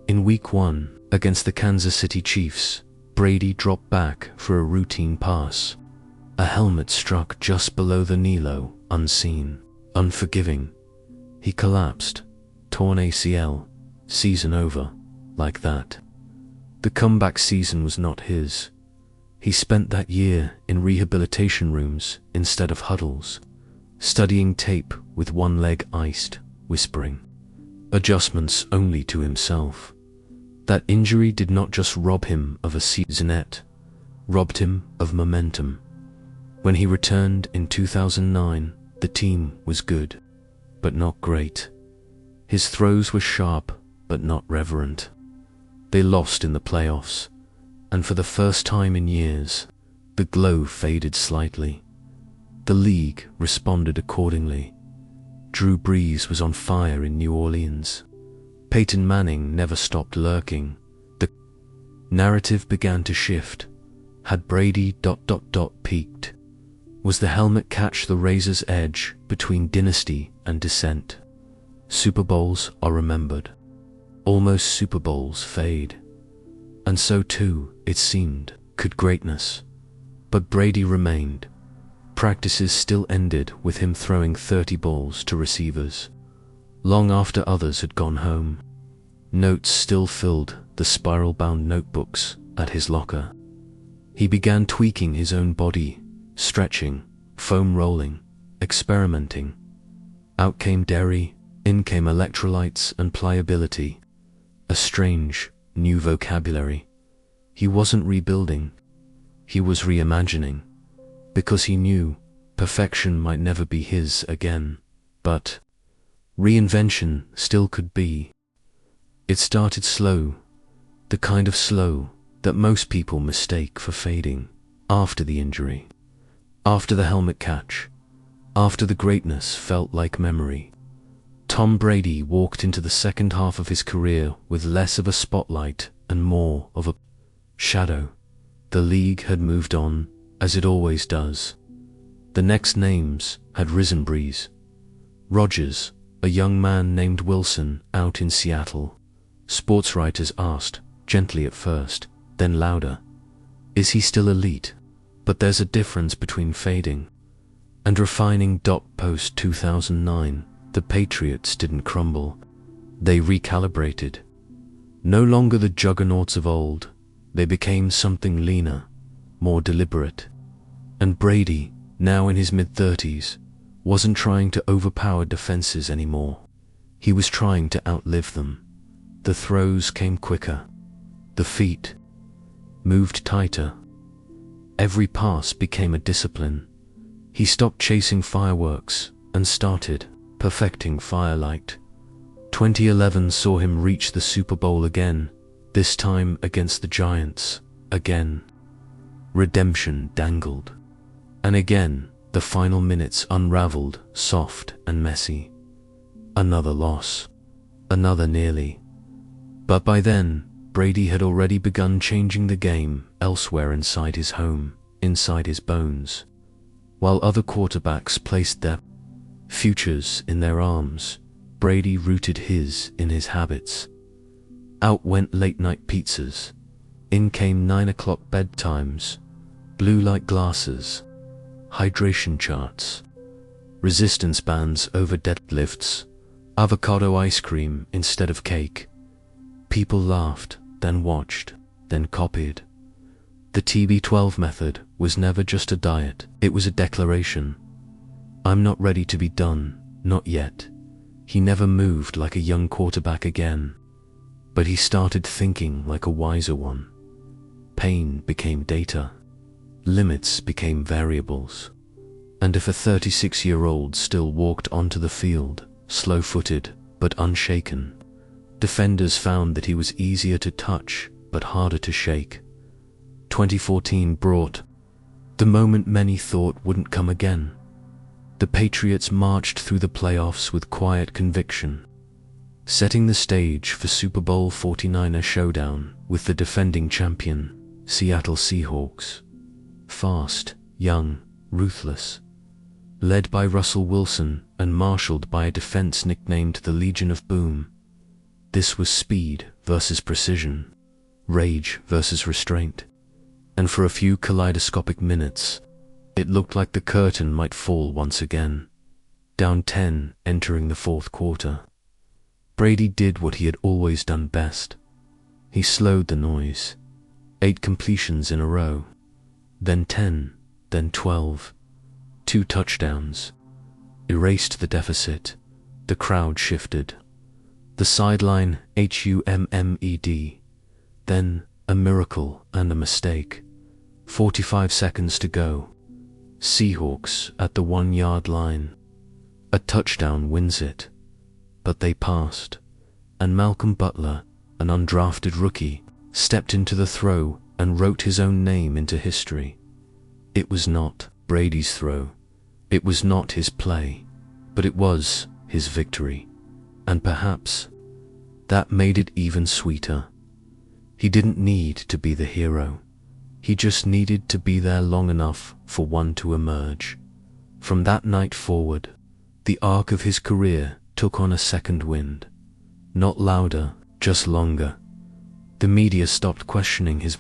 In Week 1, against the Kansas City Chiefs, Brady dropped back for a routine pass. A helmet struck just below the knee-low, unseen, unforgiving. He collapsed, torn ACL, season over, like that. The comeback season was not his. He spent that year in rehabilitation rooms instead of huddles, studying tape with one leg iced, whispering adjustments only to himself. That injury did not just rob him of a seasonette, robbed him of momentum. When he returned in 2009, the team was good, but not great. His throws were sharp, but not reverent. They lost in the playoffs, and for the first time in years, the glow faded slightly. The league responded accordingly. Drew Brees was on fire in New Orleans. Peyton Manning never stopped lurking. The narrative began to shift. Had Brady ... peaked? Was the helmet catch the razor's edge between dynasty and descent? Super Bowls are remembered. Almost Super Bowls fade. And so too, it seemed, could greatness. But Brady remained. Practices still ended with him throwing 30 balls to receivers, long after others had gone home. Notes still filled the spiral-bound notebooks at his locker. He began tweaking his own body, stretching, foam rolling, experimenting. Out came dairy, in came electrolytes and pliability. A strange, new vocabulary. He wasn't rebuilding. He was reimagining. Because he knew perfection might never be his again, but reinvention still could be. It started slow, the kind of slow that most people mistake for fading, after the injury, after the helmet catch, after the greatness felt like memory. Tom Brady walked into the second half of his career with less of a spotlight and more of a shadow. The league had moved on, as it always does. The next names had risen. Breeze, Rodgers, a young man named Wilson out in Seattle. Sports writers asked, gently at first, then louder, is he still elite? But there's a difference between fading and refining. Post 2009, the Patriots didn't crumble. They recalibrated. No longer the juggernauts of old, they became something leaner, more deliberate. And Brady, now in his mid-30s, wasn't trying to overpower defenses anymore. He was trying to outlive them. The throws came quicker. The feet moved tighter. Every pass became a discipline. He stopped chasing fireworks and started perfecting firelight. 2011 saw him reach the Super Bowl again, this time against the Giants, again. Redemption dangled. And again, the final minutes unraveled, soft and messy. Another loss. Another nearly. But by then, Brady had already begun changing the game elsewhere inside his home, inside his bones. While other quarterbacks placed their futures in their arms, Brady rooted his in his habits. Out went late-night pizzas. In came 9 o'clock bedtimes, blue light glasses, hydration charts, resistance bands over deadlifts, avocado ice cream instead of cake. People laughed, then watched, then copied. The TB12 method was never just a diet, it was a declaration. I'm not ready to be done, not yet. He never moved like a young quarterback again, but he started thinking like a wiser one. Pain became data. Limits became variables. And if a 36-year-old still walked onto the field, slow-footed but unshaken, defenders found that he was easier to touch but harder to shake. 2014 brought the moment many thought wouldn't come again. The Patriots marched through the playoffs with quiet conviction, setting the stage for Super Bowl 49 showdown with the defending champion, Seattle Seahawks. Fast, young, ruthless. Led by Russell Wilson and marshaled by a defense nicknamed the Legion of Boom. This was speed versus precision, rage versus restraint. And for a few kaleidoscopic minutes, it looked like the curtain might fall once again. Down 10 entering the fourth quarter. Brady did what he had always done best. He slowed the noise. 8 completions in a row. Then 10, then 12. 2 touchdowns. Erased the deficit. The crowd shifted. The sideline hummed. Then a miracle and a mistake. 45 seconds to go. Seahawks at the 1-yard line. A touchdown wins it. But they passed, and Malcolm Butler, an undrafted rookie, stepped into the throw and wrote his own name into history. It was not Brady's throw. It was not his play, but it was his victory. And perhaps that made it even sweeter. He didn't need to be the hero. He just needed to be there long enough for one to emerge. From that night forward, the arc of his career took on a second wind. Not louder, just longer. The media stopped questioning his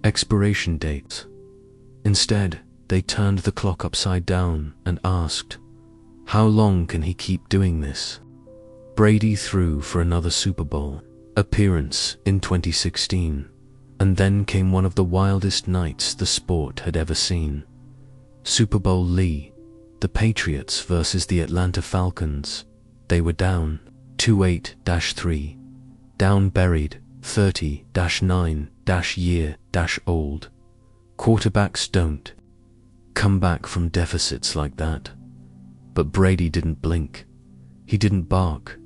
expiration dates. Instead, they turned the clock upside down and asked, how long can he keep doing this? Brady threw for another Super Bowl appearance in 2016, and then came one of the wildest nights the sport had ever seen. Super Bowl Lee, the Patriots versus the Atlanta Falcons. They were down 28-3, down buried 30-9-year-old. Quarterbacks don't come back from deficits like that. But Brady didn't blink. He didn't bark,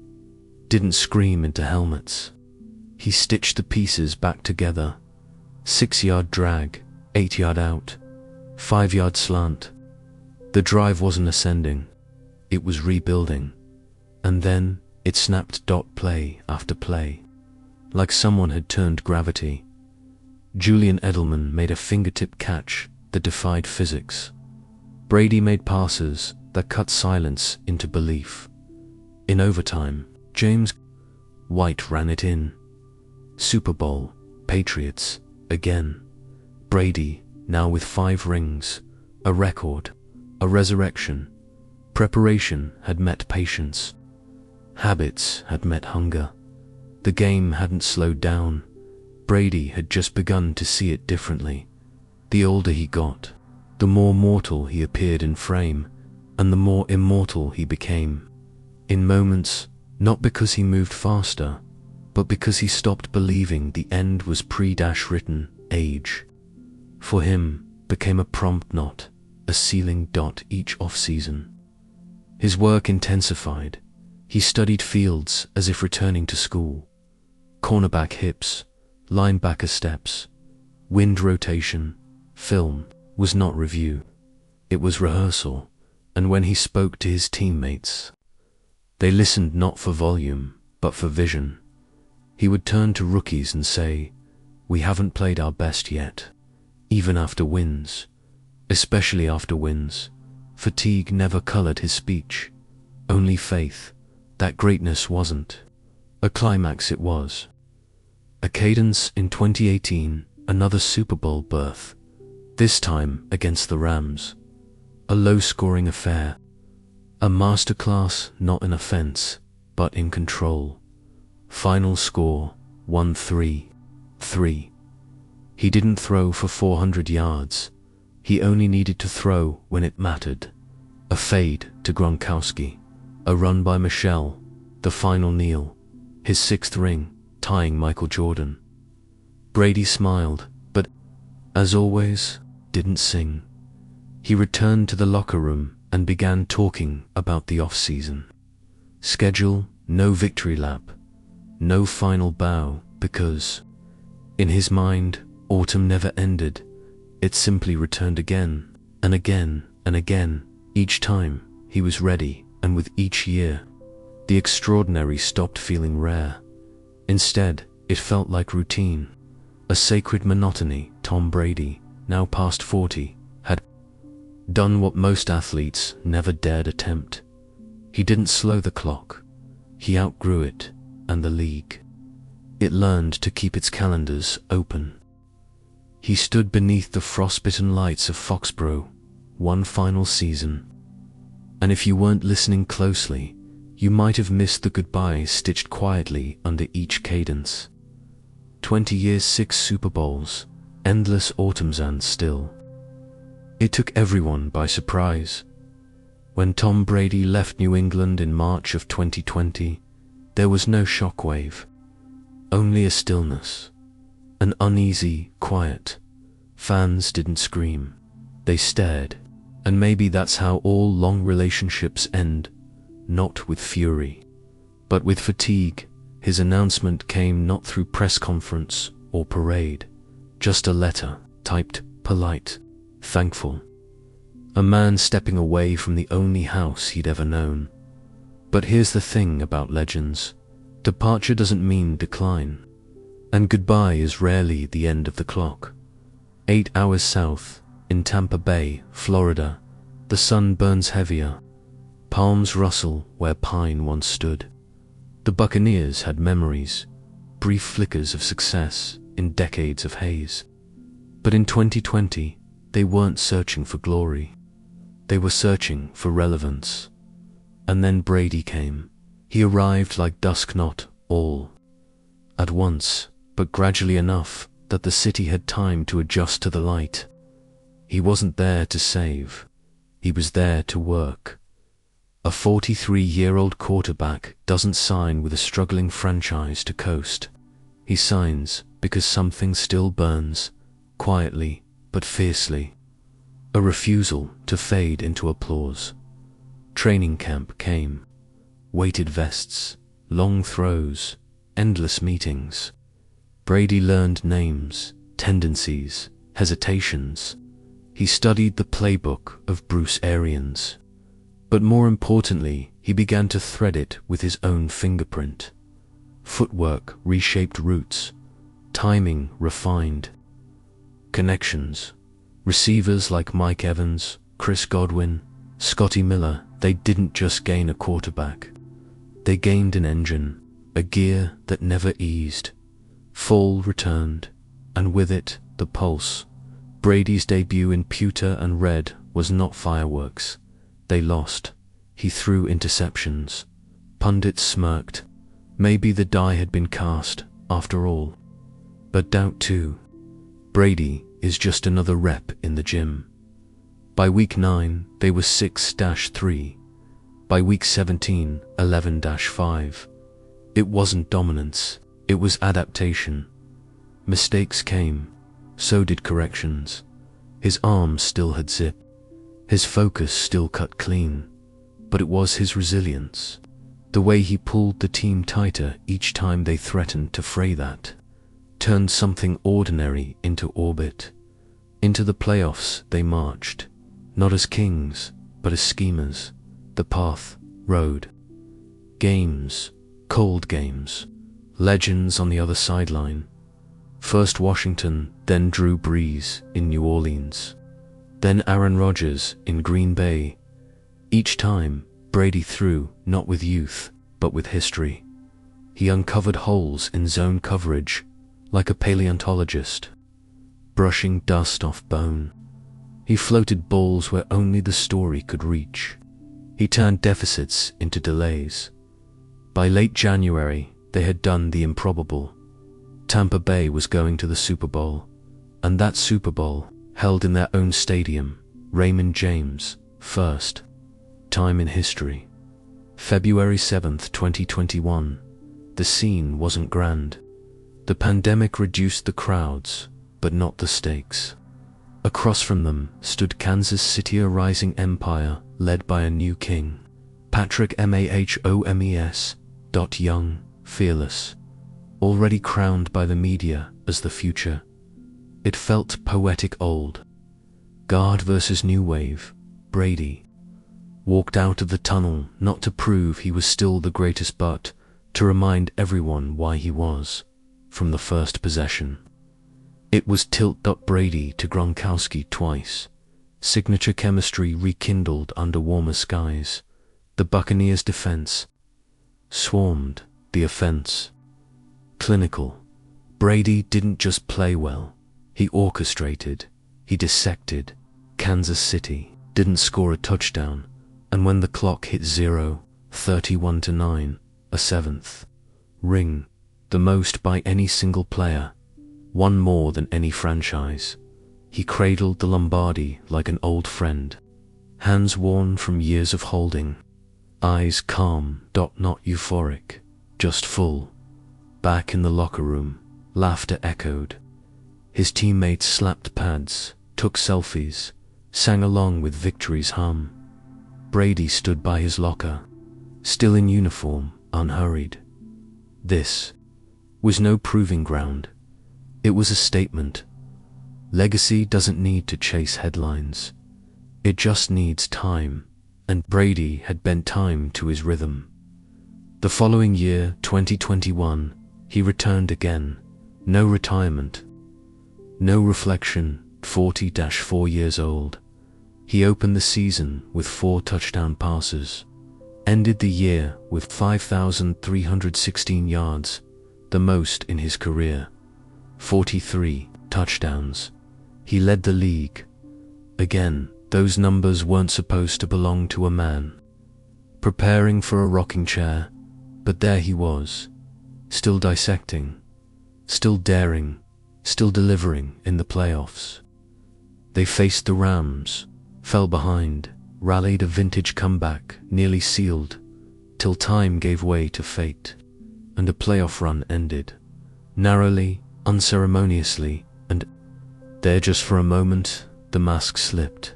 didn't scream into helmets. He stitched the pieces back together. 6-yard drag, 8-yard out, 5-yard slant. The drive wasn't ascending, it was rebuilding. And then it snapped play after play, like someone had turned gravity. Julian Edelman made a fingertip catch that defied physics. Brady made passes that cut silence into belief. In overtime, James White ran it in. Super Bowl, Patriots, again. Brady, now with 5 rings, a record, a resurrection. Preparation had met patience. Habits had met hunger. The game hadn't slowed down. Brady had just begun to see it differently. The older he got, the more mortal he appeared in frame, and the more immortal he became. In moments, not because he moved faster, but because he stopped believing the end was pre-written. Age, for him, became a prompt knot, a ceiling dot each off-season. His work intensified. He studied fields as if returning to school. Cornerback hips, linebacker steps, wind rotation. Film was not review. It was rehearsal, and when he spoke to his teammates, they listened not for volume, but for vision. He would turn to rookies and say, "We haven't played our best yet." Even after wins, especially after wins, fatigue never colored his speech. Only faith that greatness wasn't a climax, it was a cadence. In 2018, another Super Bowl berth, this time against the Rams. A low-scoring affair, a masterclass not in offense, but in control. Final score, 1-3. He didn't throw for 400 yards. He only needed to throw when it mattered. A fade to Gronkowski, a run by Michelle, the final kneel, his 6th ring, tying Michael Jordan. Brady smiled, but, as always, didn't sing. He returned to the locker room and began talking about the off-season. Schedule, no victory lap, no final bow, because, in his mind, autumn never ended. It simply returned again, and again, and again, Each time, he was ready, and with each year, the extraordinary stopped feeling rare. Instead, it felt like routine, a sacred monotony. Tom Brady, now past 40, had done what most athletes never dared attempt. He didn't slow the clock. He outgrew it, and the league. It learned to keep its calendars open. He stood beneath the frostbitten lights of Foxborough, one final season. And if you weren't listening closely, you might have missed the goodbyes stitched quietly under each cadence. 20 years, 6 Super Bowls, endless autumns, and still. It took everyone by surprise. When Tom Brady left New England in March of 2020, there was no shockwave, only a stillness, an uneasy quiet. Fans didn't scream, they stared, and maybe that's how all long relationships end, not with fury, but with fatigue. His announcement came not through press conference or parade, just a letter, typed, polite, thankful. A man stepping away from the only house he'd ever known. But here's the thing about legends. Departure doesn't mean decline. And goodbye is rarely the end of the clock. 8 hours south, in Tampa Bay, Florida, the sun burns heavier. Palms rustle where pine once stood. The Buccaneers had memories, brief flickers of success in decades of haze. But in 2020, they weren't searching for glory. They were searching for relevance. And then Brady came. He arrived like dusk, not all at once, but gradually enough that the city had time to adjust to the light. He wasn't there to save. He was there to work. A 43-year-old quarterback doesn't sign with a struggling franchise to coast. He signs because something still burns, quietly but fiercely. A refusal to fade into applause. Training camp came. Weighted vests, long throws, endless meetings. Brady learned names, tendencies, hesitations. He studied the playbook of Bruce Arians. But more importantly, he began to thread it with his own fingerprint. Footwork reshaped routes, timing refined. Connections. Receivers like Mike Evans, Chris Godwin, Scotty Miller, they didn't just gain a quarterback. They gained an engine, a gear that never eased. Fall returned, and with it, the pulse. Brady's debut in pewter and red was not fireworks. They lost. He threw interceptions. Pundits smirked. Maybe the die had been cast, after all. But doubt too. Brady is just another rep in the gym. By week 9, they were 6-3. By week 17, 11-5. It wasn't dominance, it was adaptation. Mistakes came, so did corrections. His arms still had zip. His focus still cut clean. But it was his resilience. The way he pulled the team tighter each time they threatened to fray that. Turned something ordinary into orbit. Into the playoffs they marched. Not as kings, but as schemers. The path, road. Games, cold games. Legends on the other sideline. First Washington, then Drew Brees in New Orleans. Then Aaron Rodgers in Green Bay. Each time, Brady threw, not with youth, but with history. He uncovered holes in zone coverage, like a paleontologist, brushing dust off bone. He floated balls where only the story could reach. He turned deficits into delays. By late January, they had done the improbable. Tampa Bay was going to the Super Bowl, and that Super Bowl, held in their own stadium, Raymond James, first time in history. February 7th, 2021. The scene wasn't grand. The pandemic reduced the crowds, but not the stakes. Across from them stood Kansas City, a rising empire led by a new king, Patrick Mahomes. Young, fearless, already crowned by the media as the future. It felt poetic. Old guard versus new wave. Brady, walked out of the tunnel not to prove he was still the greatest but to remind everyone why he was, from the first possession. It was tilt-up Brady to Gronkowski twice, signature chemistry rekindled under warmer skies. The Buccaneers' defense swarmed the offense. Clinical. Brady didn't just play well, he orchestrated, he dissected. Kansas City didn't score a touchdown, and when the clock hit 0, 31-9, a seventh ring, the most by any single player, one more than any franchise, he cradled the Lombardi like an old friend, hands worn from years of holding, eyes calm, not euphoric, just full. Back in the locker room, laughter echoed. His teammates slapped pads, took selfies, sang along with victory's hum. Brady stood by his locker, still in uniform, unhurried. This was no proving ground. It was a statement. Legacy doesn't need to chase headlines. It just needs time, and Brady had bent time to his rhythm. The following year, 2021, he returned again. No retirement, no reflection, 40-4 years old. He opened the season with 4 touchdown passes, ended the year with 5,316 yards, the most in his career, 43 touchdowns. He led the league. Again, those numbers weren't supposed to belong to a man, preparing for a rocking chair, but there he was, still dissecting, still daring, still delivering in the playoffs. They faced the Rams, fell behind, rallied a vintage comeback, nearly sealed, till time gave way to fate, and a playoff run ended, narrowly, unceremoniously, and there just for a moment, the mask slipped.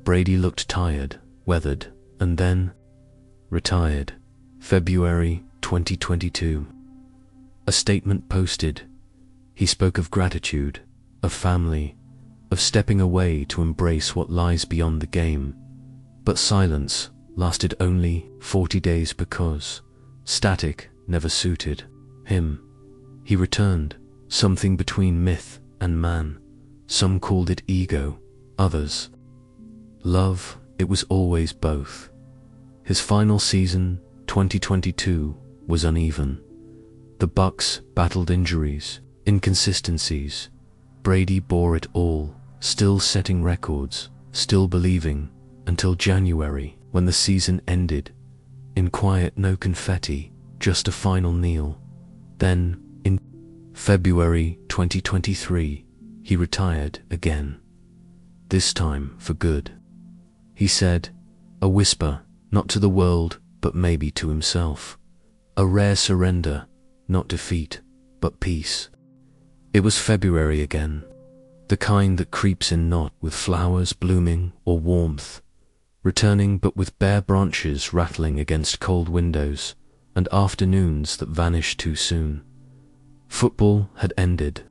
Brady looked tired, weathered, and then retired. February 2022. A statement posted. He spoke of gratitude, of family, of stepping away to embrace what lies beyond the game. But silence lasted only 40 days because static never suited him. He returned, something between myth and man. Some called it ego, others love. It was always both. His final season, 2022, was uneven. The Bucs battled injuries, inconsistencies. Brady bore it all, still setting records, still believing, until January, when the season ended. In quiet, no confetti, just a final kneel. Then, in February 2023, he retired again. This time for good. He said, a whisper, not to the world, but maybe to himself. A rare surrender, not defeat, but peace. It was February again, the kind that creeps in not with flowers blooming or warmth, returning but with bare branches rattling against cold windows, and afternoons that vanished too soon. Football had ended,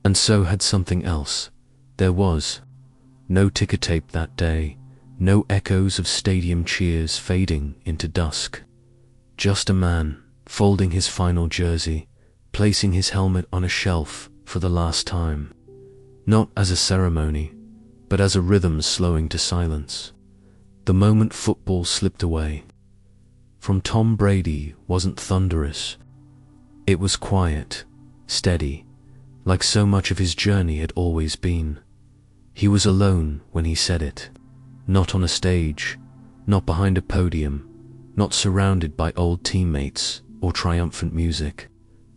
and so had something else. There was no ticker tape that day, no echoes of stadium cheers fading into dusk. Just a man, folding his final jersey, placing his helmet on a shelf for the last time. Not as a ceremony, but as a rhythm slowing to silence. The moment football slipped away from Tom Brady wasn't thunderous. It was quiet, steady, like so much of his journey had always been. He was alone when he said it. Not on a stage, not behind a podium, not surrounded by old teammates or triumphant music.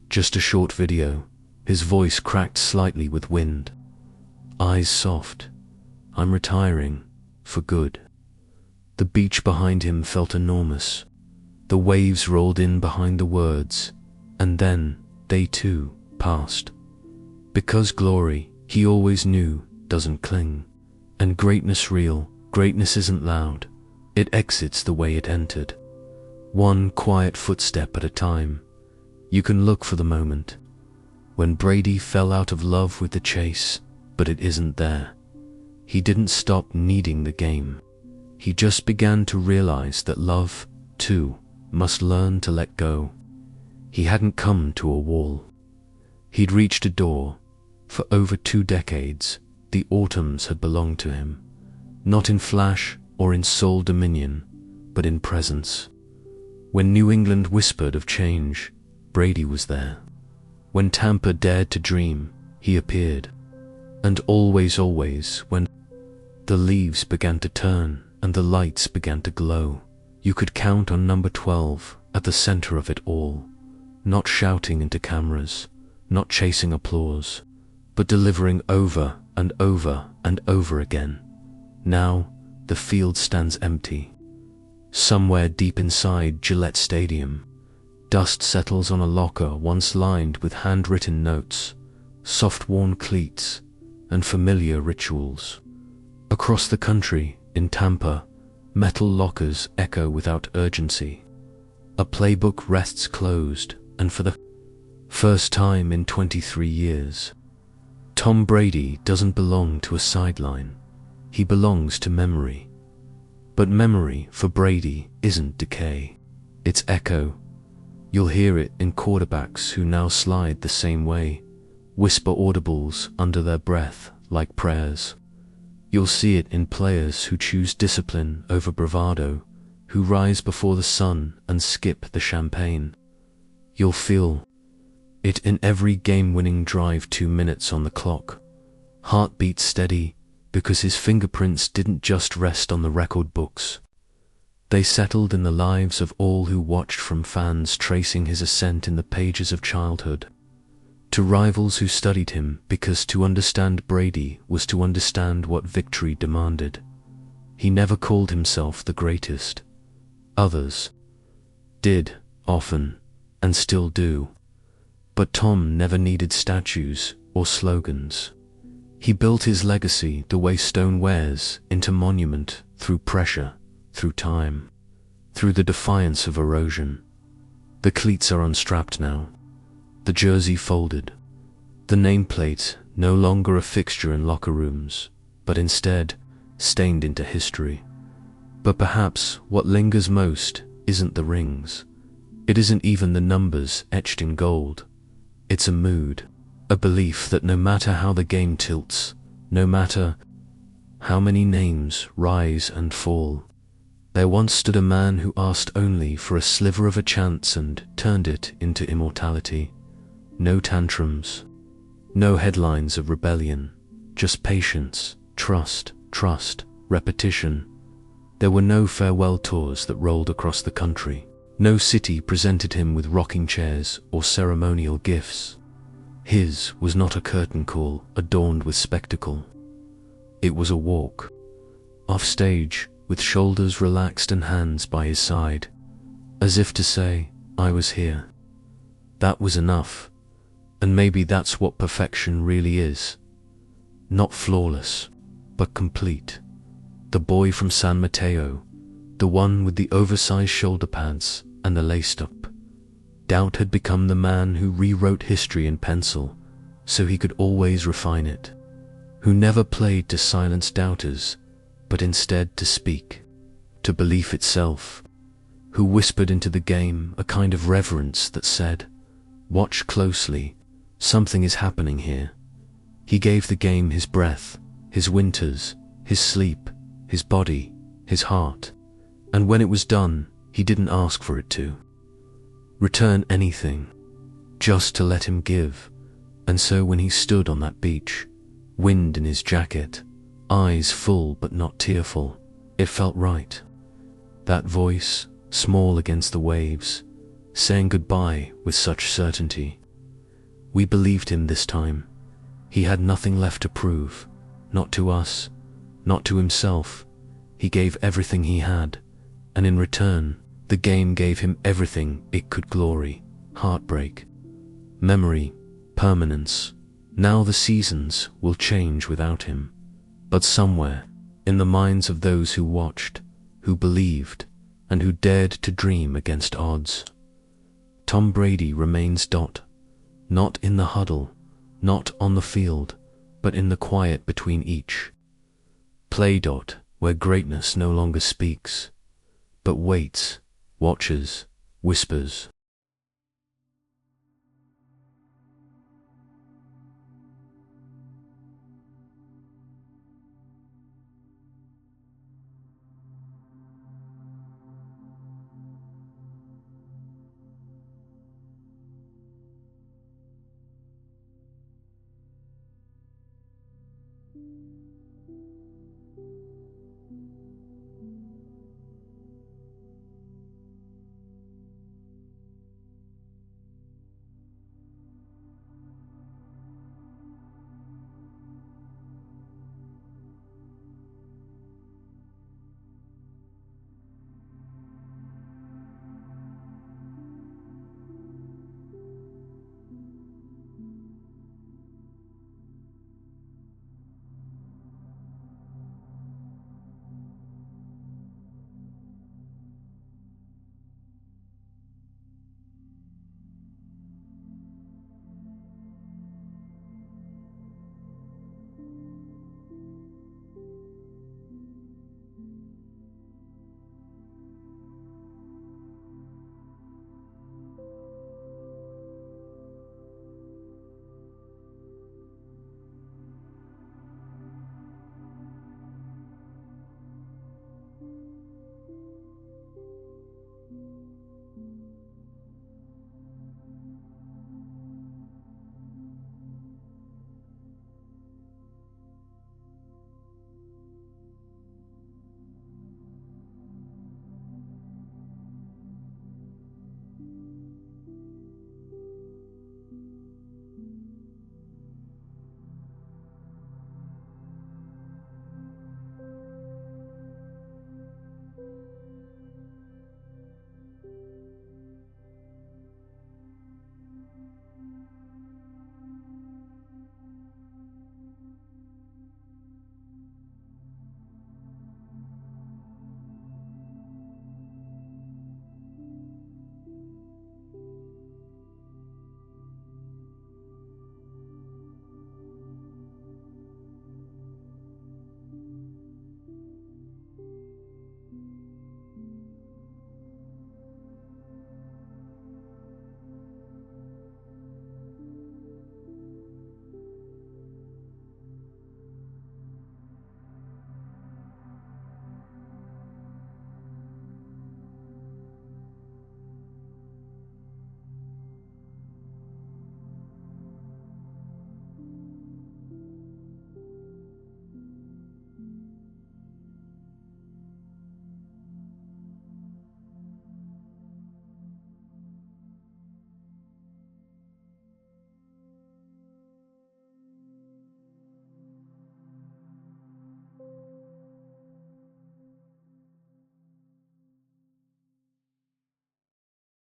Just a short video, his voice cracked slightly with wind. Eyes soft. I'm retiring, for good. The beach behind him felt enormous. The waves rolled in behind the words, and then they too passed. Because glory, he always knew, doesn't cling. And greatness real, greatness isn't loud. It exits the way it entered. One quiet footstep at a time. You can look for the moment when Brady fell out of love with the chase, but it isn't there. He didn't stop needing the game. He just began to realize that love, too, must learn to let go. He hadn't come to a wall. He'd reached a door. For over 2 decades, the autumns had belonged to him, not in flash or in sole dominion, but in presence. When New England whispered of change, Brady was there. When Tampa dared to dream, he appeared. And always, when the leaves began to turn and the lights began to glow, you could count on number 12 at the center of it all, not shouting into cameras, not chasing applause, but delivering over and over and over again. Now, the field stands empty. Somewhere deep inside Gillette Stadium, dust settles on a locker once lined with handwritten notes, soft-worn cleats, and familiar rituals. Across the country, in Tampa, metal lockers echo without urgency. A playbook rests closed, and for the first time in 23 years, Tom Brady doesn't belong to a sideline. He belongs to memory. But memory, for Brady, isn't decay. It's echo. You'll hear it in quarterbacks who now slide the same way, whisper audibles under their breath like prayers. You'll see it in players who choose discipline over bravado, who rise before the sun and skip the champagne. You'll feel it in every game-winning drive 2 minutes on the clock. Heartbeat steady, because his fingerprints didn't just rest on the record books. They settled in the lives of all who watched, from fans tracing his ascent in the pages of childhood, to rivals who studied him because to understand Brady was to understand what victory demanded. He never called himself the greatest. Others did, often, and still do. But Tom never needed statues or slogans. He built his legacy the way stone wears into monument, through pressure, through time, through the defiance of erosion. The cleats are unstrapped now, the jersey folded, the nameplate no longer a fixture in locker rooms, but instead stained into history. But perhaps what lingers most isn't the rings. It isn't even the numbers etched in gold. It's a mood, a belief that no matter how the game tilts, no matter how many names rise and fall, there once stood a man who asked only for a sliver of a chance and turned it into immortality. No tantrums, no headlines of rebellion, just patience, trust, repetition. There were no farewell tours that rolled across the country. No city presented him with rocking chairs or ceremonial gifts. His was not a curtain call adorned with spectacle. It was a walk, off stage, with shoulders relaxed and hands by his side, as if to say, I was here. That was enough, and maybe that's what perfection really is. Not flawless, but complete. The boy from San Mateo, the one with the oversized shoulder pads and the laced-up doubt, had become the man who rewrote history in pencil so he could always refine it, who never played to silence doubters, but instead to speak, to belief itself, who whispered into the game a kind of reverence that said, watch closely, something is happening here. He gave the game his breath, his winters, his sleep, his body, his heart, and when it was done, he didn't ask for it to return anything, just to let him give. And so when he stood on that beach, wind in his jacket, eyes full but not tearful, it felt right. That voice, small against the waves, saying goodbye with such certainty. We believed him this time. He had nothing left to prove, not to us, not to himself. He gave everything he had, and in return, the game gave him everything it could: glory, heartbreak, memory, permanence. Now the seasons will change without him, but somewhere, in the minds of those who watched, who believed, and who dared to dream against odds, Tom Brady remains. Not in the huddle, not on the field, but in the quiet between each play. where greatness no longer speaks, but waits, watches, whispers.